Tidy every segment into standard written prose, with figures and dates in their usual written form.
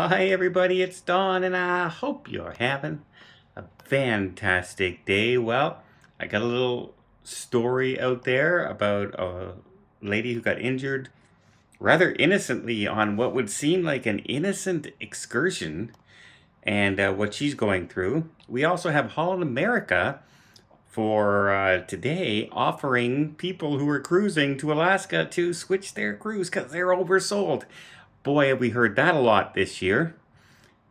Hi everybody, it's Dawn and I hope you're having a fantastic day. Well, I got a little story out there about a lady who got injured rather innocently on what would seem like an innocent excursion and what she's going through. We also have Holland America for today offering people who are cruising to Alaska to switch their cruise because they're oversold. Boy, have we heard that a lot this year.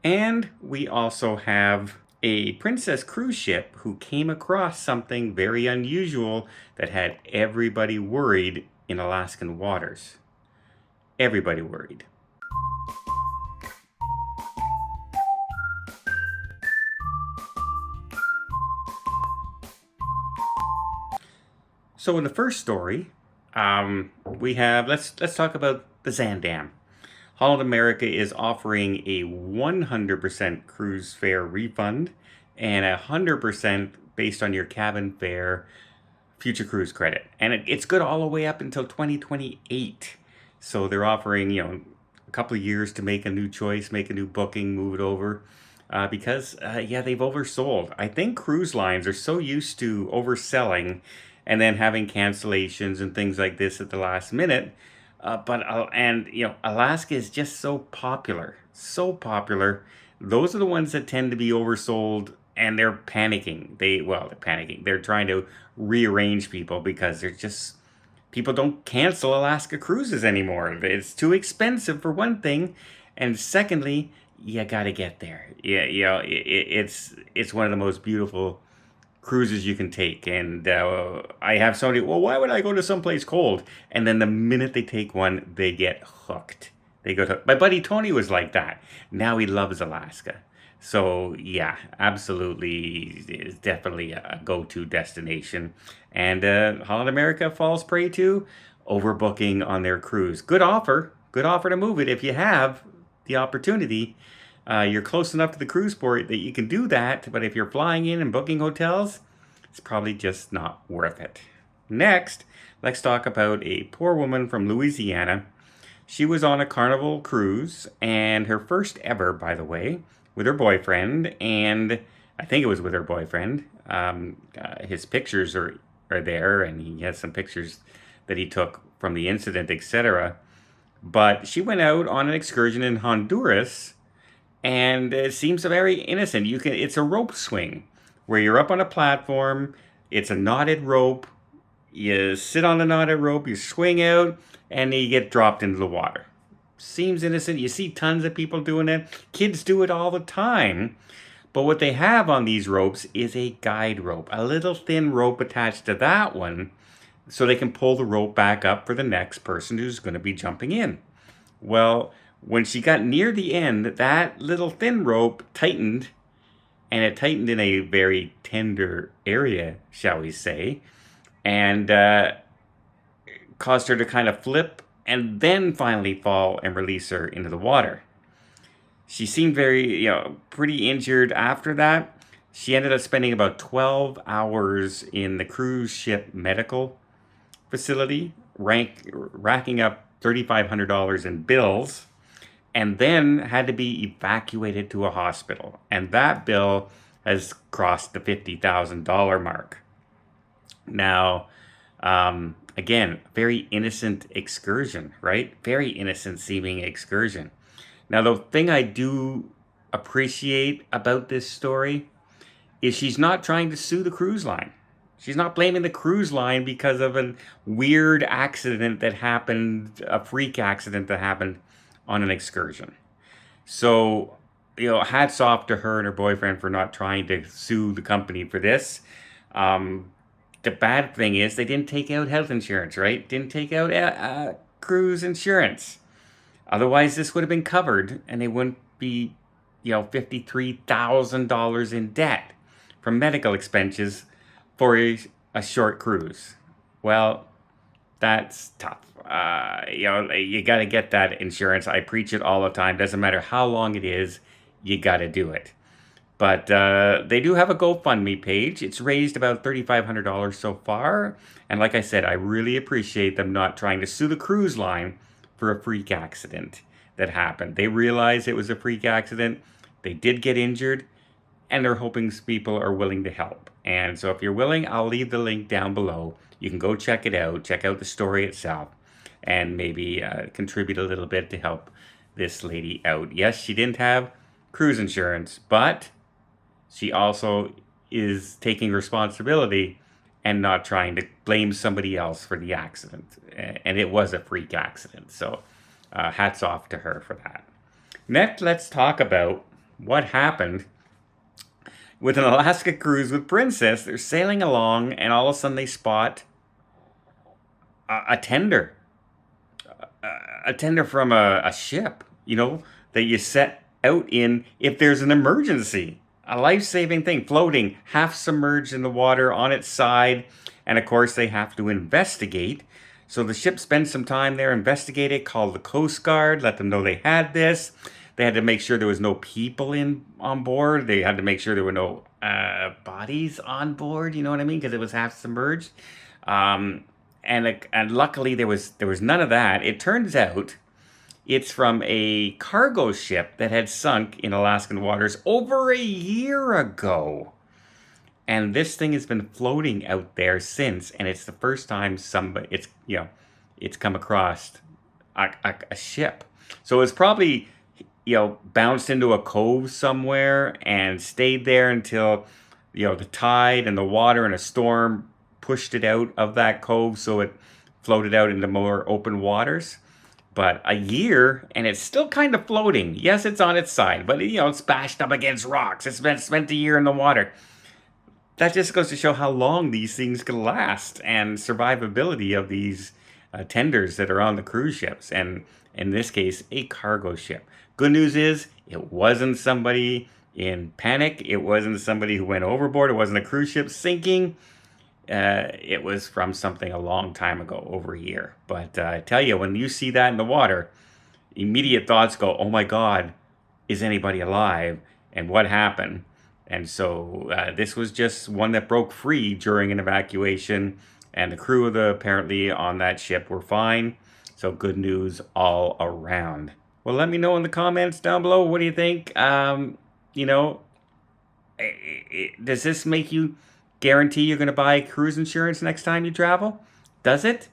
And we also have a princess cruise ship who came across something very unusual that had everybody worried in Alaskan waters. Everybody worried. So in the first story, we have let's talk about the Zaandam. Holland America is offering a 100% cruise fare refund and 100% based on your cabin fare future cruise credit. And it's good all the way up until 2028. So they're offering, a couple of years to make a new choice, make a new booking, move it over. Because they've oversold. I think cruise lines are so used to overselling and then having cancellations and things like this at the last minute. Alaska is just so popular. Those are the ones that tend to be oversold, and they're panicking. They're panicking. They're trying to rearrange people because people don't cancel Alaska cruises anymore. It's too expensive for one thing, and secondly, you got to get there. It's one of the most beautiful cruises you can take, and I have somebody, well, why would I go to someplace cold? And then the minute they take one, they get hooked. My buddy Tony was like that. Now he loves Alaska. So yeah, absolutely, is definitely a go-to destination. And Holland America falls prey to overbooking on their cruise. Good offer to move it if you have the opportunity. You're close enough to the cruise port that you can do that, but if you're flying in and booking hotels, it's probably just not worth it. Next, let's talk about a poor woman from Louisiana. She was on a Carnival cruise, and her first ever, by the way, with her boyfriend, and I think it was with her boyfriend. His pictures are there, and he has some pictures that he took from the incident, etc. But she went out on an excursion in Honduras, and it seems very innocent. It's a rope swing where you're up on a platform. It's a knotted rope. You sit on the knotted rope, you swing out, and you get dropped into the water. Seems innocent. You see tons of people doing it. Kids do it all the time. But what they have on these ropes is a guide rope, a little thin rope attached to that one, so they can pull the rope back up for the next person who's going to be jumping in. Well, when she got near the end, that little thin rope tightened, and it tightened in a very tender area, shall we say, and caused her to kind of flip and then finally fall and release her into the water. She seemed very, pretty injured after that. She ended up spending about 12 hours in the cruise ship medical facility, racking up $3,500 in bills, and then had to be evacuated to a hospital. And that bill has crossed the $50,000 mark. Now, again, very innocent excursion, right? Very innocent seeming excursion. Now, the thing I do appreciate about this story is she's not trying to sue the cruise line. She's not blaming the cruise line because of a weird accident that happened, a freak accident that happened on an excursion. So, hats off to her and her boyfriend for not trying to sue the company for this. The bad thing is they didn't take out health insurance, right? Didn't take out cruise insurance. Otherwise, this would have been covered, and they wouldn't be, $53,000 in debt from medical expenses for a short cruise. Well, that's tough. You got to get that insurance. I preach it all the time. Doesn't matter how long it is, you got to do it. But they do have a GoFundMe page. It's raised about $3,500 so far. And like I said, I really appreciate them not trying to sue the cruise line for a freak accident. that happened. They realized it was a freak accident. They did get injured, and they're hoping people are willing to help. And so if you're willing, I'll leave the link down below. You can go check it out, check out the story itself, and maybe contribute a little bit to help this lady out. Yes, she didn't have cruise insurance, but she also is taking responsibility and not trying to blame somebody else for the accident. And it was a freak accident, so hats off to her for that. Next, let's talk about what happened with an Alaska cruise with Princess. They're sailing along, and all of a sudden they spot a tender. A tender from a ship, you know, that you set out in if there's an emergency. A life-saving thing, floating, half submerged in the water on its side. And of course, they have to investigate. So the ship spends some time there, investigated, called the Coast Guard, let them know they had this. They had to make sure there was no people on board. They had to make sure there were no bodies on board, you know what I mean? Because it was half submerged. And luckily there was none of that. It turns out it's from a cargo ship that had sunk in Alaskan waters over a year ago. And this thing has been floating out there since, and it's the first time it's come across a ship. So it's probably, bounced into a cove somewhere and stayed there until, the tide and the water and a storm pushed it out of that cove, so it floated out into more open waters. But a year, and it's still kind of floating. Yes, it's on its side, but it's bashed up against rocks. It's been spent a year in the water. That just goes to show how long these things can last, and survivability of these tenders that are on the cruise ships, and in this case, a cargo ship. Good news is, it wasn't somebody in panic. It wasn't somebody who went overboard. It wasn't a cruise ship sinking. It was from something a long time ago, over a year. But I tell you, when you see that in the water, immediate thoughts go, oh my God, is anybody alive? And what happened? And so this was just one that broke free during an evacuation. And the crew apparently on that ship were fine. So good news all around. Well, let me know in the comments down below. What do you think? Does this make you guarantee you're going to buy cruise insurance next time you travel? Does it?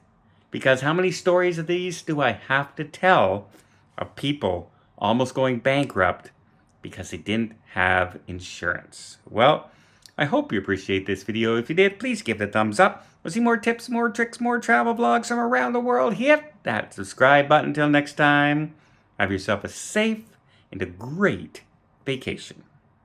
Because how many stories of these do I have to tell of people almost going bankrupt because they didn't have insurance? Well, I hope you appreciate this video. If you did, please give it a thumbs up. Want to see more tips, more tricks, more travel vlogs from around the world? Hit that subscribe button. Until next time, have yourself a safe and a great vacation.